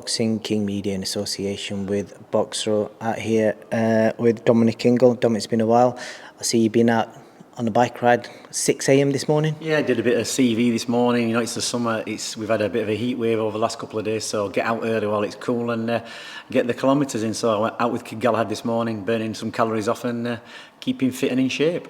Boxing King Media in association with Boxer out here with Dominic INGLE. Dom, it's been a while. I see you've been out on a bike ride 6 a.m. this morning. Yeah, I did a bit of CV this morning. You know, it's the summer. We've had a bit of a heat wave over the last couple of days, so get out early while it's cool and get the kilometres in. So I went out with Gallagher this morning, burning some calories off and keeping fit and in shape.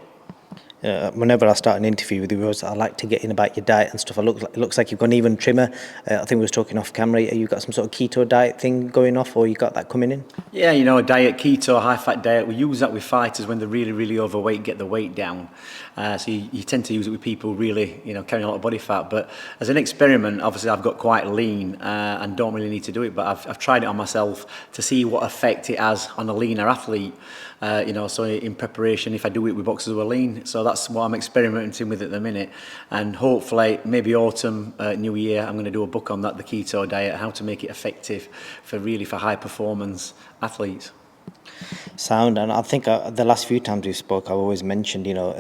Whenever I start an interview with you, I like to get in about your diet and stuff. It looks like you've gone even trimmer. I think we was talking off camera. You got some sort of keto diet thing going off, or you got that coming in? Yeah, you know, a diet, keto, high-fat diet. We use that with fighters when they're really, really overweight, get the weight down. So you tend to use it with people really, you know, carrying a lot of body fat. But as an experiment, obviously I've got quite lean and don't really need to do it. But I've tried it on myself to see what effect it has on a leaner athlete. You know, so in preparation, if I do it with boxers who are lean, so that's what I'm experimenting with at the minute. And hopefully, maybe autumn, new year, I'm going to do a book on that, the keto diet, how to make it effective for high performance athletes. Sound. And I think the last few times we spoke, I've always mentioned, you know,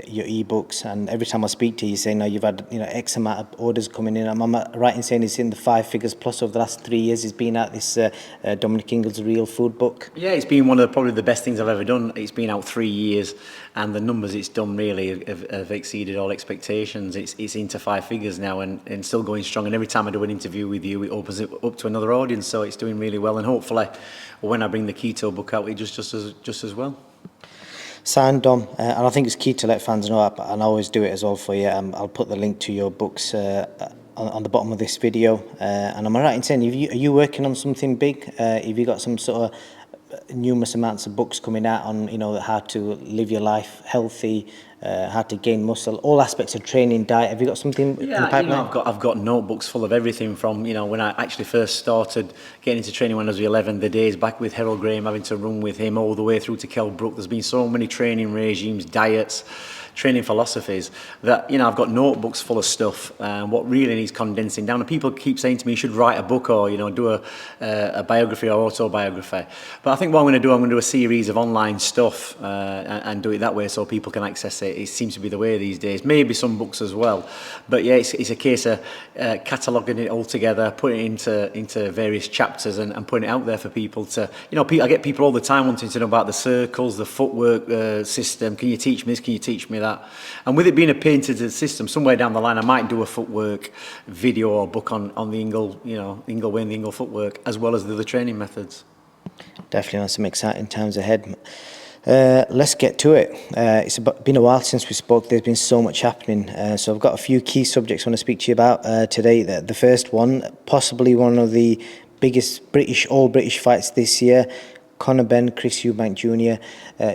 your ebooks, and every time I speak to you, saying, no, you've had, you know, X amount of orders coming in. I'm right in saying it's in the 5 figures plus over the last 3 years. It's been out this Dominic INGLE's Real Food book. Yeah, it's been one of probably the best things I've ever done. It's been out 3 years, and the numbers it's done really have exceeded all expectations. It's into 5 figures now and still going strong. And every time I do an interview with you, it opens it up to another audience. So it's doing really well, and hopefully, when I bring the keto book out, it just as well. Sound, Dom, and I think it's key to let fans know, and I always do it as well for you. I'll put the link to your books on the bottom of this video. And am I right in saying, are you working on something big? Have you got some sort of numerous amounts of books coming out on, you know, how to live your life healthy, how to gain muscle, all aspects of training, diet? Have you got something in the pipeline? You know, I've got notebooks full of everything from, you know, when I actually first started getting into training when I was 11, the days back with Harold Graham, having to run with him all the way through to Kell Brook. There's been so many training regimes, diets, training philosophies that, you know, I've got notebooks full of stuff. What really needs condensing down, and people keep saying to me, you should write a book or, you know, do a biography or autobiography. But I think what I'm going to do a series of online stuff and do it that way so people can access it. It seems to be the way these days. Maybe some books as well. But yeah, it's a case of cataloguing it all together, putting it into various chapters and putting it out there for people to, you know, I get people all the time wanting to know about the circles, the footwork system. Can you teach me this? Can you teach me that? And with it being a patented system, somewhere down the line I might do a footwork video or book on the INGLE, you know, INGLE way and the INGLE footwork, as well as the other training methods. Definitely some exciting times ahead. Let's get to it. It's been a while since we spoke. There's been so much happening. So I've got a few key subjects I want to speak to you about today. The first one, possibly one of the biggest all British fights this year. Benn, Eubank Jr.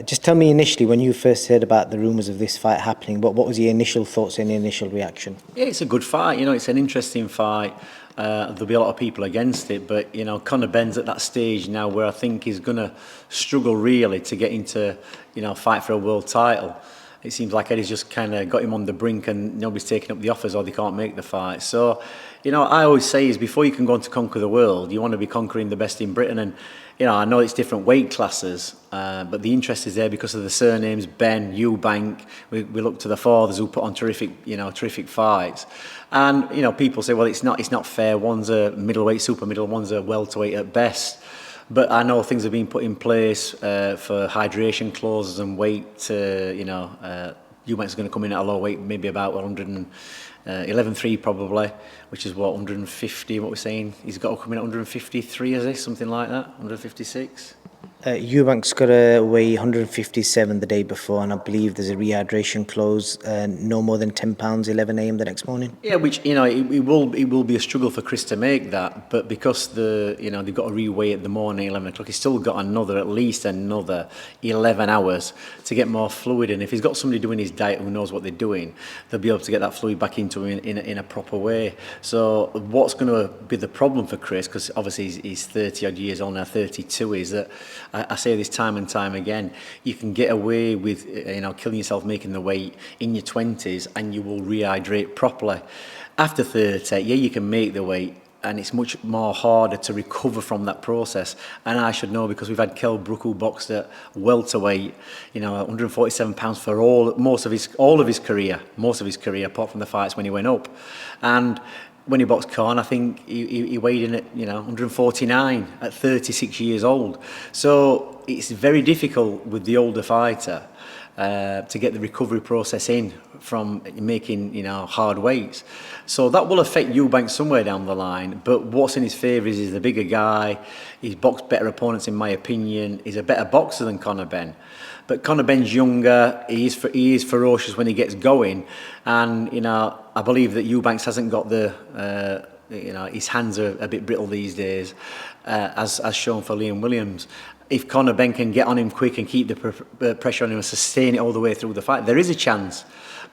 Just tell me initially, when you first heard about the rumours of this fight happening, what was your initial thoughts and the initial reaction? Yeah, it's a good fight. You know, it's an interesting fight. There'll be a lot of people against it, but, you know, Benn's at that stage now where I think he's going to struggle really to get into, you know, fight for a world title. It seems like Eddie's just kind of got him on the brink and nobody's taking up the offers or they can't make the fight. So, you know, I always say is before you can go on to conquer the world, you want to be conquering the best in Britain. And, you know, I know it's different weight classes, but the interest is there because of the surnames, Benn, Eubank. We look to the fathers who put on terrific fights. And, you know, people say, well, it's not fair. One's a middleweight, super middle, one's a welterweight at best. But I know things have been put in place for hydration clauses and weight. You know, Eubank's going to come in at a low weight, maybe about 111.3 probably, which is what, 150, what we're saying. He's got to come in at 153, is it? Something like that, 156. Eubank's got to weigh 157 the day before, and I believe there's a rehydration clause, no more than £10, 11 a.m. the next morning. Yeah, which, you know, it will be a struggle for Chris to make that, but because they've got to reweigh at the morning, 11 o'clock, he's still got at least another 11 hours to get more fluid in. If he's got somebody doing his diet who knows what they're doing, they'll be able to get that fluid back into him in a proper way. So what's going to be the problem for Chris, because obviously he's 30 odd years old now, 32, is that I say this time and time again, you can get away with, you know, killing yourself making the weight in your 20s and you will rehydrate properly. After 30, yeah, you can make the weight and it's much more harder to recover from that process. And I should know because we've had Kell Brook who boxed at welterweight, you know, 147 pounds for most of his career, apart from the fights when he went up. And when he boxed Khan, I think he weighed in at 149 at 36 years old. So it's very difficult with the older fighter to get the recovery process in from making hard weights. So that will affect Eubank somewhere down the line. But what's in his favour is he's the bigger guy. He's boxed better opponents, in my opinion. He's a better boxer than Conor Benn. But Conor Benn's younger. He is ferocious when he gets going, and I believe that Eubanks hasn't got the his hands are a bit brittle these days, as shown for Liam Williams. If Conor Benn can get on him quick and keep the pressure on him and sustain it all the way through the fight, there is a chance.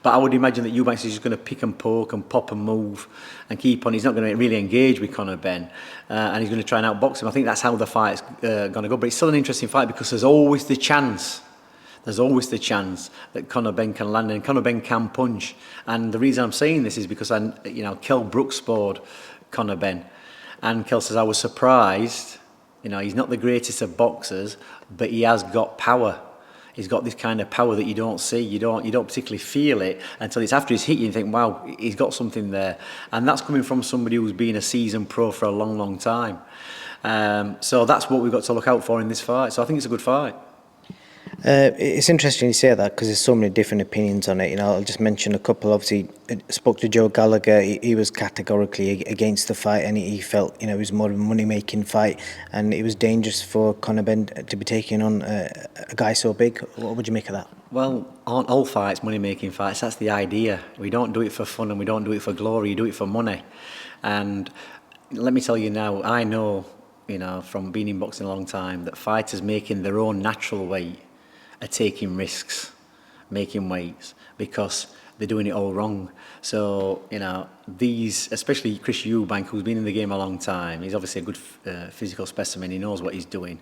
But I would imagine that Eubanks is just going to pick and poke and pop and move and keep on. He's not going to really engage with Conor Benn, and he's going to try and outbox him. I think that's how the fight's going to go. But it's still an interesting fight because there's always the chance. There's always the chance that Conor Benn can land and Conor Benn can punch. And the reason I'm saying this is because Kell Brooks spored Conor Benn, and Kell says I was surprised. He's not the greatest of boxers, but he has got power. He's got this kind of power that you don't see. You don't particularly feel it until it's after he's hit you and think, wow, he's got something there. And that's coming from somebody who's been a seasoned pro for a long, long time. So that's what we've got to look out for in this fight. So I think it's a good fight. It's interesting you say that because there's so many different opinions on it. I'll just mention a couple. Obviously, I spoke to Joe Gallagher. He was categorically against the fight, and he felt it was more of a money-making fight, and it was dangerous for Conor Benn to be taking on a guy so big. What would you make of that? Well, aren't all fights money-making fights? That's the idea. We don't do it for fun and we don't do it for glory. You do it for money. And let me tell you now, I know, from being in boxing a long time, that fighters making their own natural weight are taking risks, making weights, because they're doing it all wrong. So, these, especially Chris Eubank, who's been in the game a long time, he's obviously a good physical specimen, he knows what he's doing.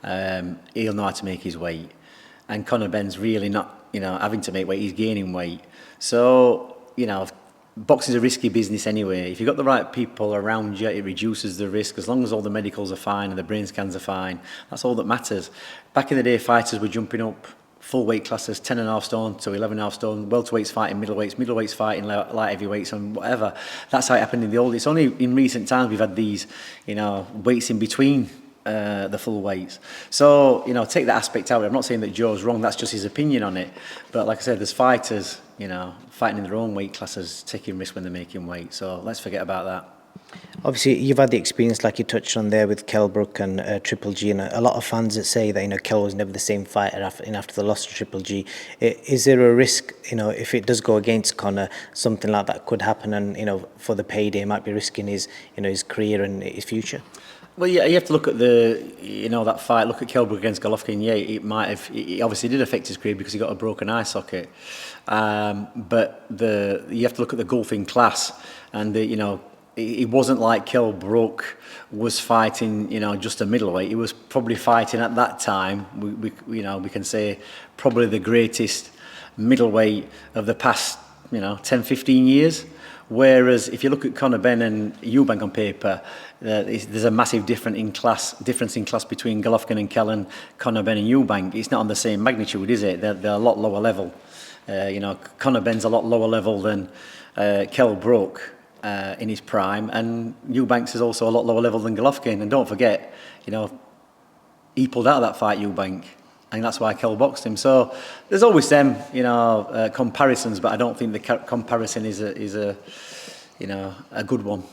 He'll know how to make his weight. And Conor Benn's really not, having to make weight, he's gaining weight. So, boxing's a risky business anyway. If you've got the right people around you, it reduces the risk. As long as all the medicals are fine and the brain scans are fine, that's all that matters. Back in the day, fighters were jumping up full weight classes, 10.5 stone to 11.5 stone, welterweights fighting middleweights fighting light heavyweights and whatever. That's how it happened in the old. It's only in recent times we've had these, weights in between the full weights. So, take that aspect out. I'm not saying that Joe's wrong, that's just his opinion on it. But like I said, there's fighters, fighting in their own weight classes, taking risks when they're making weight. So let's forget about that. Obviously, you've had the experience like you touched on there with Kell Brook and Triple G, and a lot of fans that say that Kell was never the same fighter after the loss to Triple G. Is there a risk, if it does go against Conor, something like that could happen, and for the payday, he might be risking his career and his future? Well, yeah, you have to look at that fight. Look at Kell Brook against Golovkin. Yeah, it obviously did affect his career because he got a broken eye socket. But you have to look at the gulfing class, and it wasn't like Kell Brook was fighting, just a middleweight. He was probably fighting at that time. We can say probably the greatest middleweight of the past, 10, 15 years. Whereas if you look at Conor Benn and Eubank on paper, there's a massive difference in class between Golovkin and Kell and Conor Benn and Eubank. It's not on the same magnitude, is it? They're a lot lower level. Conor Benn's a lot lower level than Kell Brook in his prime, and Eubanks is also a lot lower level than Golovkin. And don't forget, he pulled out of that fight, Eubank. And that's why Kell boxed him. So there's always them, comparisons, but I don't think the comparison is a good one.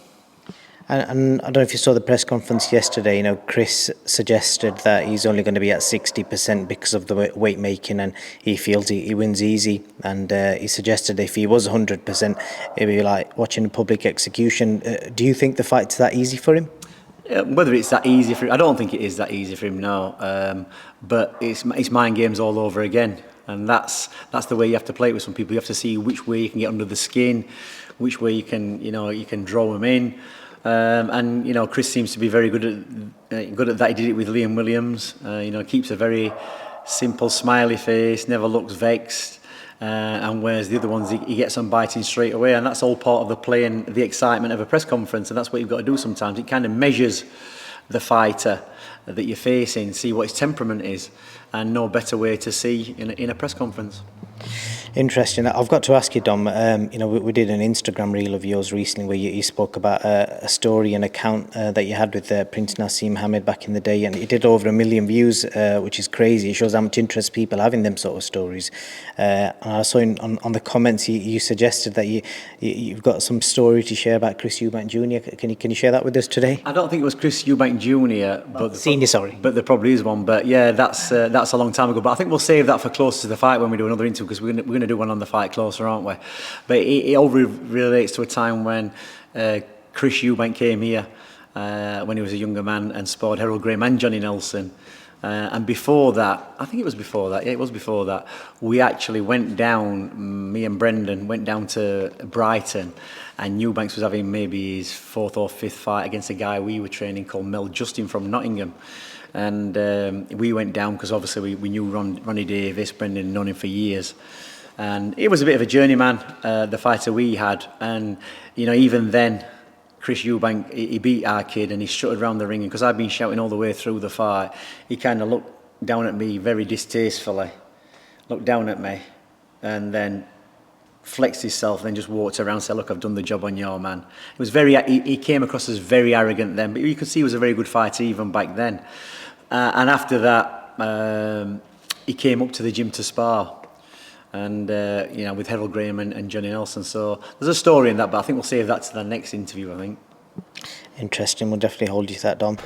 And I don't know if you saw the press conference yesterday. Chris suggested that he's only going to be at 60% because of the weight making, and he feels he wins easy. And he suggested if he was 100%, it'd be like watching a public execution. Do you think the fight's that easy for him? Whether it's that easy for him, I don't think it is that easy for him now. But it's mind games all over again, and that's the way you have to play it with some people. You have to see which way you can get under the skin, which way you can draw them in. And Chris seems to be very good at that. He did it with Liam Williams. Keeps a very simple, smiley face, never looks vexed. And whereas the other ones, he gets on biting straight away, and that's all part of the play and the excitement of a press conference, and that's what you've got to do sometimes. It kind of measures the fighter that you're facing, see what his temperament is, and no better way to see in a press conference. Interesting. I've got to ask you, Dom. You know, we did an Instagram reel of yours recently where you spoke about a story, an account that you had with Prince Nassim Hamid back in the day, and it did over 1 million views, which is crazy. It shows how much interest people have in them sort of stories. And I saw on the comments you suggested that you've got some story to share about Chris Eubank Jr. Can you share that with us today? I don't think it was Chris Eubank Jr. but Senior, sorry. But there probably is one. But yeah, that's a long time ago. But I think we'll save that for closer to the fight when we do another interview, because we're going to do one on the fight closer, aren't we? But it all relates to a time when Chris Eubank came here when he was a younger man and sparred Harold Graham and Johnny Nelson. And before that, I think it was before that, yeah, it was before that, we actually went down, me and Brendan went down to Brighton, and Eubanks was having maybe his 4th or 5th fight against a guy we were training called Mel Justin from Nottingham. And we went down because obviously we knew Ronnie Davis. Brendan had known him for years. And it was a bit of a journeyman, the fighter we had. And, you know, even then, Chris Eubank, he beat our kid and he strutted around the ring. And because I'd been shouting all the way through the fight, he kind of looked down at me very distastefully, looked down at me, and then flexed himself, then just walked around and said, "Look, I've done the job on your man." It was he came across as very arrogant then, but you could see he was a very good fighter even back then. And after that, he came up to the gym to spar. And, you know, with Harold Graham and Johnny Nelson. So there's a story in that, but I think we'll save that to the next interview, I think. Interesting. We'll definitely hold you to that, Dom.